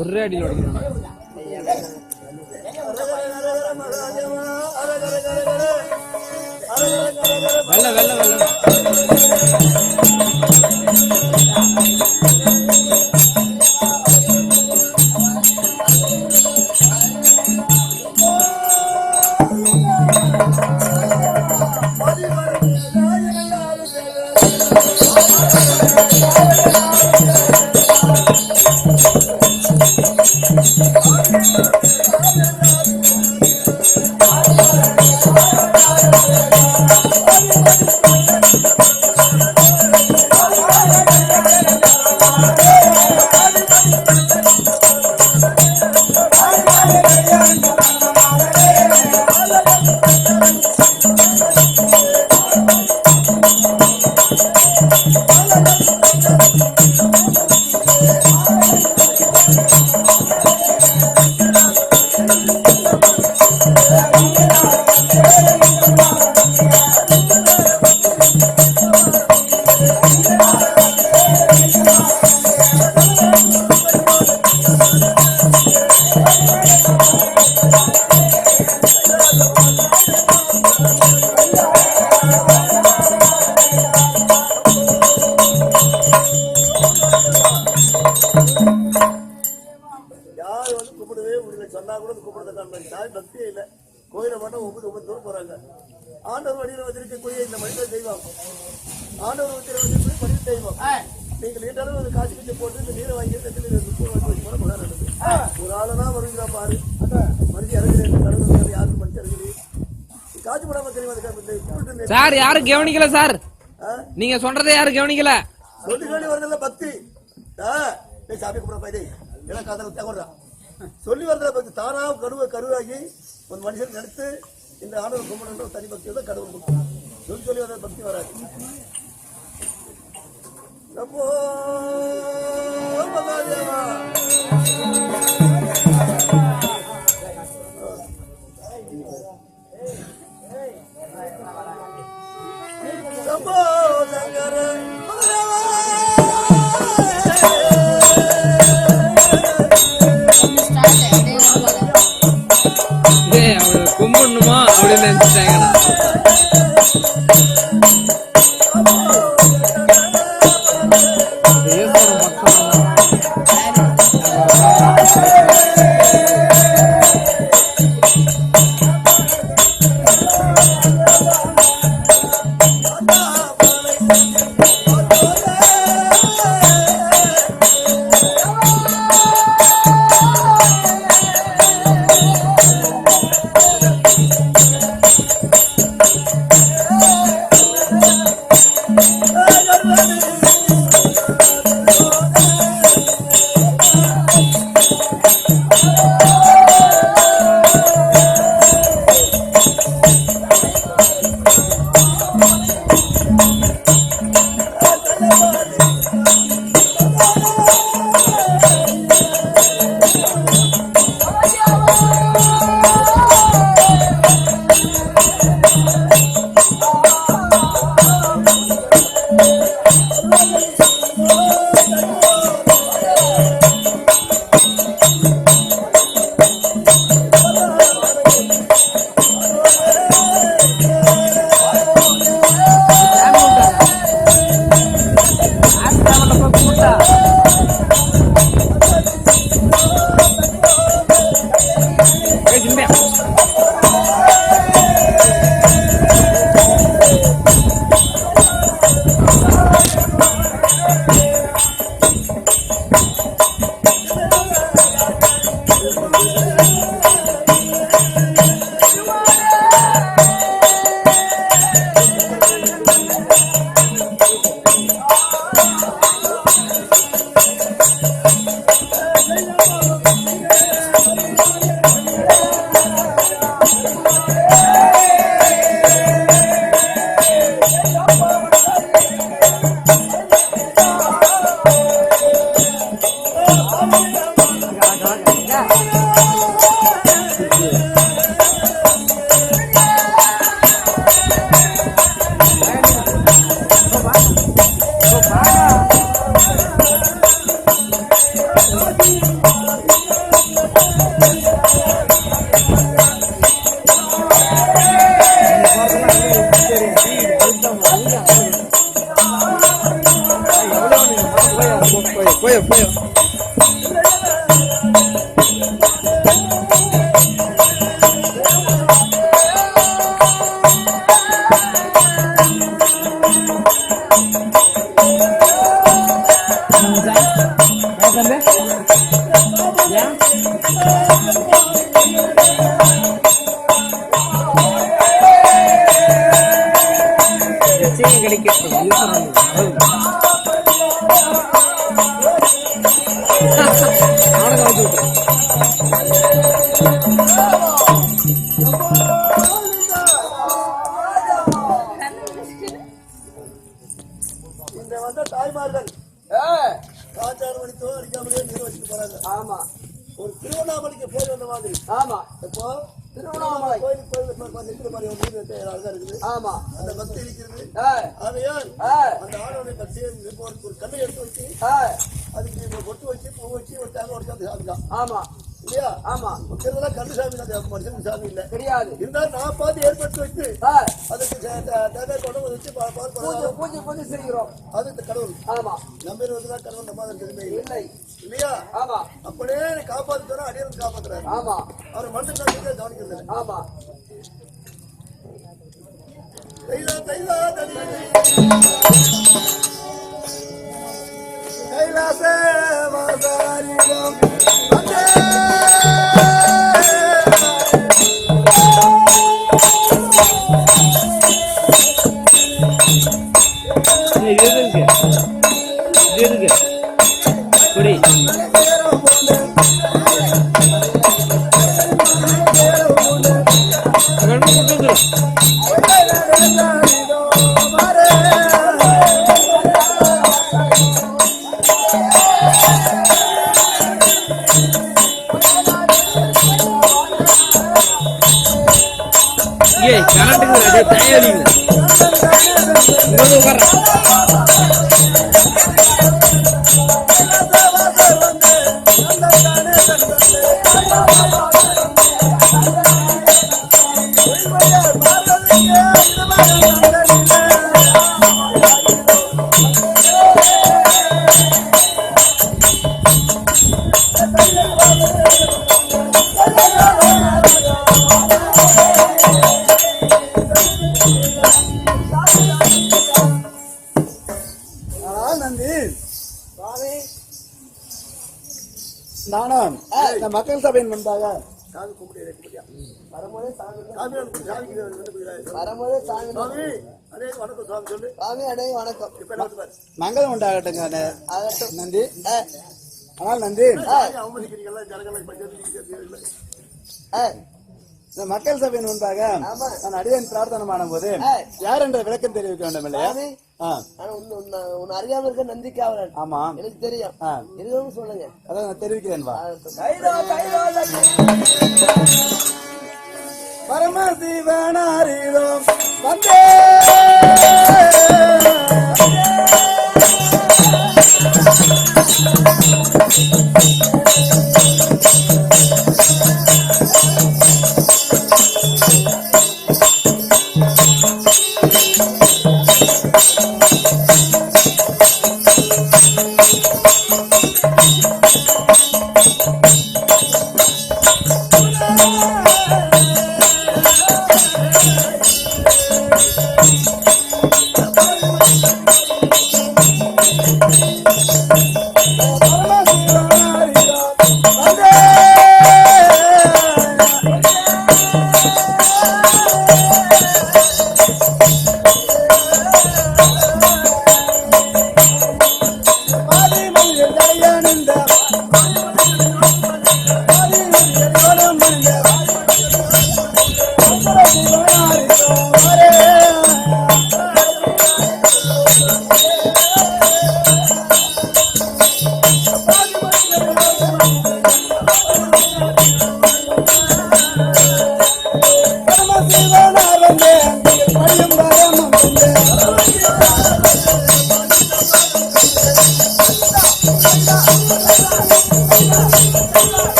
ஒரே அடியில் உடைக்கணும். வெள்ள வெள்ள வெள்ள கூட கூப்பிடுறதுக்கான தாய் பக்தியே இல்லை. கோயிலை மட்டும் ஒவ்வொரு தூரம் போறாங்க. ஆண்டவர் வழியில் வந்திருக்கக்கூடிய இந்த மனித தெய்வம், ஆண்டவர் வந்திருக்கக்கூடிய மனித தெய்வம், நீங்கள் நீட்டாலும் ஒரு காட்சி கட்சி போட்டு இந்த நீரை வாங்கி ஒரு ஆளுனா வருகிறா பாரு, மனுஷன் இறங்குறேன் கடவுள் யாருக்கு மனுஷன் இறங்குது காட்சி போடாம தெரியும் சார். யாரும் கவனிக்கல சார், நீங்க சொல்றதை யாரும் கவனிக்கல. சொல்லி சொல்லி வரதில்ல பக்தி. சாமி கூட பையன் எல்லாம் காதல தகவல்தான் சொல்லி வரதில்ல பக்தி. தானா கருவாகி ஒரு மனுஷன் நினைத்து இந்த ஆண்டவர் கும்பிடுன்ற தனி பக்தி தான் கடவுள் கொடுக்கும். சொல்லி சொல்லி வர பக்தி வராது. அப்போ மகாதேவா கும்பிடணுமா அப்படின்னு நினைச்சிட்டாங்க. தாய்மார்கள் காஞ்சாரம் மணித்தோ அடிக்காமலே நீர் வச்சுட்டு போறாங்க. ஆமா, ஒரு திருவண்ணாமலைக்கு போய் வந்த மாதிரி. ஆமா, இப்போ திருவண்ணாமலை கோயிலுக்கு நிற்கிற மாதிரி ஒரு நீர் அழகா இருக்குது. ஆமா, அந்த பக்தி இருக்கிறது. ஆகையால் அந்த ஆடோடைய பக்தியை ஒரு கண்ணை எடுத்து வச்சு அதுக்கு பொட்டு வச்சு பூ வச்சு ஒரு தேங்காய் உடச்சு சாப்பிடலாம். ஆமா, இல்லையா? ஆமா. இதெல்லாம் கண்டு சாமி தான், மனுஷன் சாமி இல்ல கிடையாது. இருந்தாலும் நான் பார்த்து ஏற்படுத்தி வச்சு அதுக்கு தேங்காய் கொண்டு வச்சு பூஜை செய்கிறோம். அது கடவுள். ஆமா. நம்பர் வந்துதான் கடவுள் நம்ம திரும்ப இல்லை இல்லையா? ஆமா. அப்படியே காப்பாத்துறோம், அடியன் காப்பாத்துறாரு. ஆமா. அவர் மனுஷன் கவனிக்கிறது. ஆமா. கைலாச வாசாரியம் குடி கரண்ட்டுக்கு தயாரிங்க இங்க உட்கார நானும் மக்கள் சபையின் முன்பாக மங்களம் உண்டாகட்டுங்க நந்தி. ஆனால் நந்தி, இந்த மக்கள் சபையின் முன்பாக நான் அடியேன் பிரார்த்தனை பண்ணும் போது யார் என்ற விளக்கம் தெரிவிக்க வேண்டும் இல்லையா? அறியாம இருக்க நந்திக்காவலன். ஆமா, எனக்கு தெரியும். இருக்கணும்னு சொல்லுங்க. அதான் நான் தெரிவிக்கிறேன். பரமசிவனாரிடம்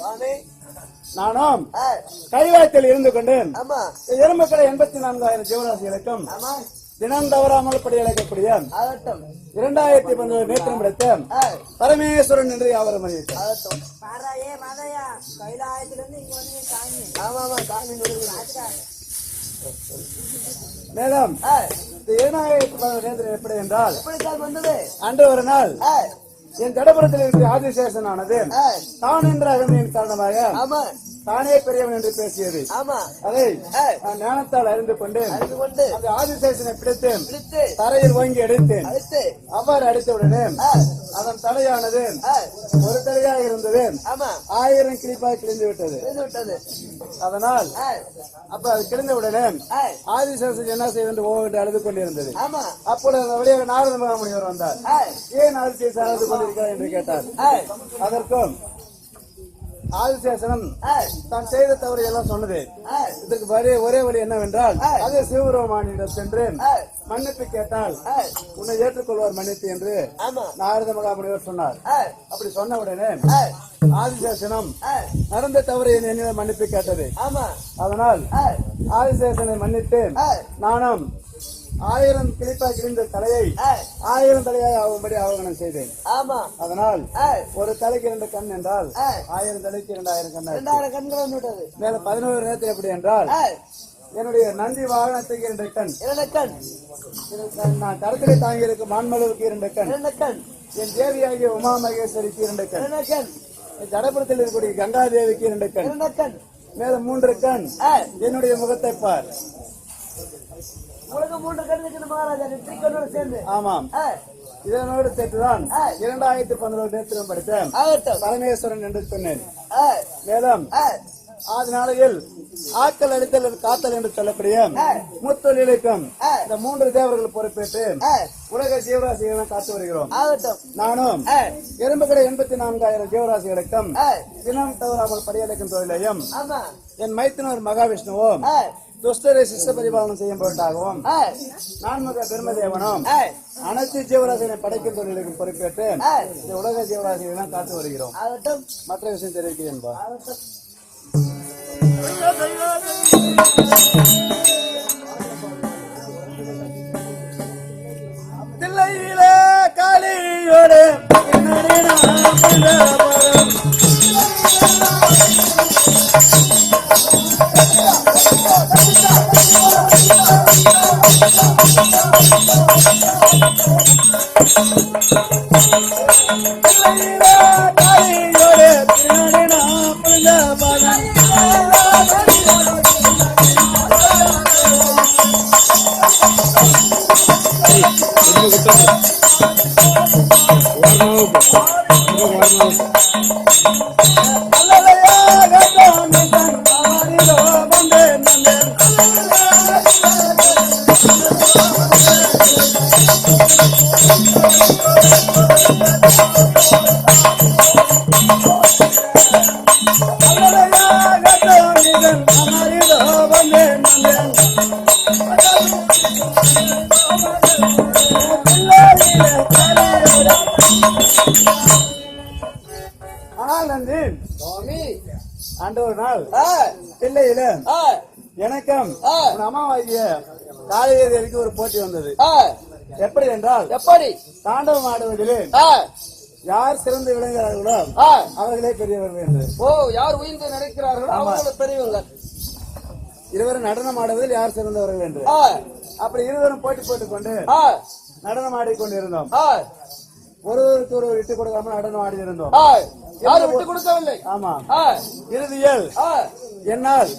வந்தே நானும் கைவாய்த்தில் இருந்து கொண்டு எறும்புக்கடை 84,000 ஜீவராசிகளுக்கும் தினம் தவறாமல் படி அழைக்கக்கூடிய 2019 நேற்றம் எடுத்த பரமேஸ்வரன் என்று யாவரும் மேடம் 2019 நேற்று எப்படி என்றால் அன்று ஒரு நாள் என் தடபுரத்தில் இருக்கிற ஆதிசேஷனானது தான் என்ற அகமையின் காரணமாக தானே பெரியவன் என்று பேசியது. ஆமா. அதை நான் ஞானத்தால் அறிந்து கொண்டு அந்த ஆதிசேஷனை பிடித்தேன், பிடித்து தரையில் வாங்கி அடித்தேன். அடித்து அவ்வாறு அடித்தவுடனே அதன் தலையானது ஒரு தலையாக இருந்தது. ஆமா. 1000 கிளிப்பாய் கிழிந்து விட்டது. விட்டது. அதனால் அப்ப அது கிழிந்தவுடனே ஆதிசேஷன் என்ன செய்வது என்று ஓவென்று அழுது கொண்டிருந்தது. ஆமா. அப்பொழுது அந்த வழியாக நாரத மகாமுனிவர் வந்தார். ஏன் ஆதிசேஷன் அழுது கொண்டிருக்கிறார் என்று கேட்டார். அதற்கும் ஆதிசேஷனம் தான் செய்த தவறு எல்லாம் சொன்னது. இதற்கு ஒரே வழி என்னவென்றால் அதே சிவபெருமானிடம் சென்று மன்னிப்பு கேட்டால் உன்னை ஏற்றுக்கொள்வார் மன்னிப்பு என்று நாரத மகாமுனிவர் சொன்னார். அப்படி சொன்ன உடனே ஆதிசேஷனம் நடந்த தவறு என்ன மன்னிப்பு கேட்டது. அதனால் ஆதிசேஷனை மன்னித்து நானும் 1000 கிளிப்பாய் கிழிந்த தலையை 1000 தலையாய் ஆகும்படி ஆவகனம் செய்தேன். அதனால் ஒரு தலைக்கு 2 கண் என்றால் 1000 தலைக்கு 2000 கண். மேல 11 நேரத்தில் எப்படி என்றால் என்னுடைய நந்தி வாகனத்துக்கு 2 கண், நான் கருத்திலே தாங்கி இருக்கும் மான்மலுக்கு 2 கண், என் தேவியாகிய உமா மகேஸ்வரிக்கு 2 கண், ஜடபுரத்தில் இருக்கக்கூடிய கங்கா தேவிக்கு 2 கண், மேல 3 கண் என்னுடைய முகத்தை பார். ஆமாம். இதனோடு சேர்த்துதான் 2011 நேரத்திலும் படித்தேன் பரமேஸ்வரன் என்று சொன்னேன். மேலும் ஆதிநாளையில் ஆக்கல் அடித்தல் காத்தல் என்று சொல்லக்கூடிய முத்தொழிலுக்கும் இந்த 3 தேவர்கள் பொறுப்பேற்று உலக ஜீவராசிகளை காத்து வருகிறோம். நானும் எறும்புகளை 84,000 ஜீவராசிகளுக்கும் தினம் தவறாமல் படியளிக்கும் தொழிலையும் என் மைத்தினர் மகாவிஷ்ணுவும் துஷ்டரை சிஷ்ட பரிபாலனம் செய்யும் பொருட்டாகவும் நான்முக பிரம்மதேவனும் அனைத்து ஜீவராசிகளை படைக்கும் தொழிலுக்கும் பொறுப்பேற்று இந்த உலக ஜீவராசிகளை காத்து வருகிறோம். மற்ற விஷயம் தெரிவிக்கிறேன். தில்லையிலே காளியோடு அன்றொரு நாள் பிள்ளையில எனக்கும் அம்மாவாகிய காலையேறிக்கு ஒரு போட்டி வந்தது. எப்படி என்றால் தாண்டவம் ஆடுவதிலே யார் சிறந்து விளங்குகிறார்களோ அவர்களே பெரியவர்கள் என்று. யார் உயிர்ந்து நினைக்கிறார்களோ அவங்கள பெரியவங்க. இருவரும் நடனம் ஆடுவதில் யார் சிறந்தவர்கள் என்று. அப்படி இருவரும் போட்டி போட்டுக் கொண்டு நடனம் ஆடிக்கொண்டிருந்தோம். ஒருவருக்கு ஒருவர் விட்டுக் கொடுக்காம நடனம் ஆடி இருந்தோம். யாரும் விட்டுக் கொடுக்கவில்லை. ஆமா. இறுதியில் என்னால்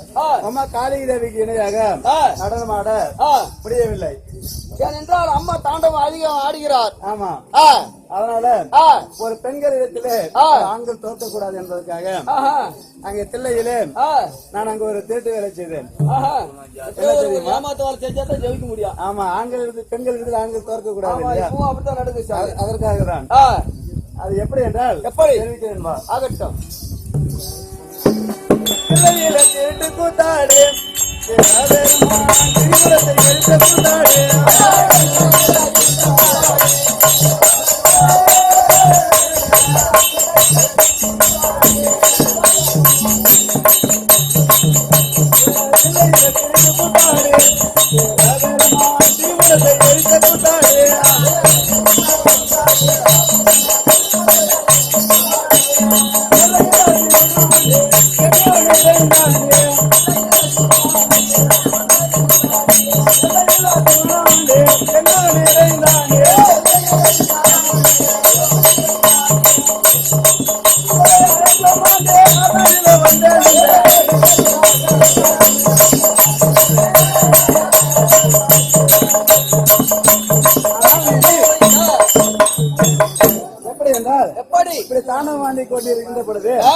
அம்மா காளி தேவிக்கு இணையாக நடனம் ஆட முடியவில்லை. ஏனென்றால் அம்மா தாண்டவம் அதிகம் ஆடுகிறார். ஆமா. அதனால ஒரு பெண்கள் இடத்திலே ஆண்கள் தோற்கக்கூடாது என்பதற்காக அங்கே தில்லையிலே நான் அங்க ஒரு திருட்டு வேலை செய்தேன். ஜெயிக்க முடியும். ஆமா. ஆண்கள் பெண்கள் இடத்தில் ஆண்கள் தோற்க கூடாது. அப்படித்தான் நடந்துச்சு. அதற்காக தான். அது எப்படி என்றால் எப்படி தெரிவிக்கிறேன். ஆகட்டும். தில்லையில திருட்டு கூத்தாடு கூத்தாடு வந்தேன் எப்படி என்றால் எப்படி இப்படி தாண்டவம் ஆடி கொண்டு இருக்கின்ற பொழுது ஆ,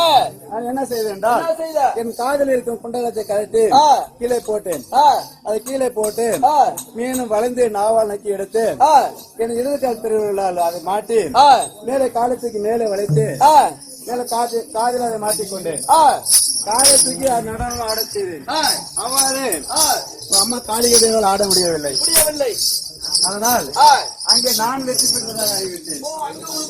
நான் என்ன செய்தேன் என்றால் என்ன செய்த என் காதில் இருக்கும் குண்டலத்தை கழட்டி ஆ, கீழே போட்டேன். ஆ, அதை கீழே போட்டு ஆ, மீனும் வளைந்து நாவால் நக்கி எடுத்து ஆ, என் இடதுகால் திருவிழாவில் அதை மாட்டி ஆ, மேலே காலத்துக்கு மேலே வளைத்து ஆ, மேலே காதில் அதை மாட்டிக்கொண்டு ஆ, காலத்துக்கு அது நடனம் ஆடச் செய்தேன். ஆ, அவ்வாறு ஆ, அம்மா காளிகை தேவல் ஆட முடியவில்லை. முடியவில்லை. அதனால் ஆ, அங்கே நான் வெற்றி பெற்றதாக அறிவித்தேன். ஓ, அங்க ஒரு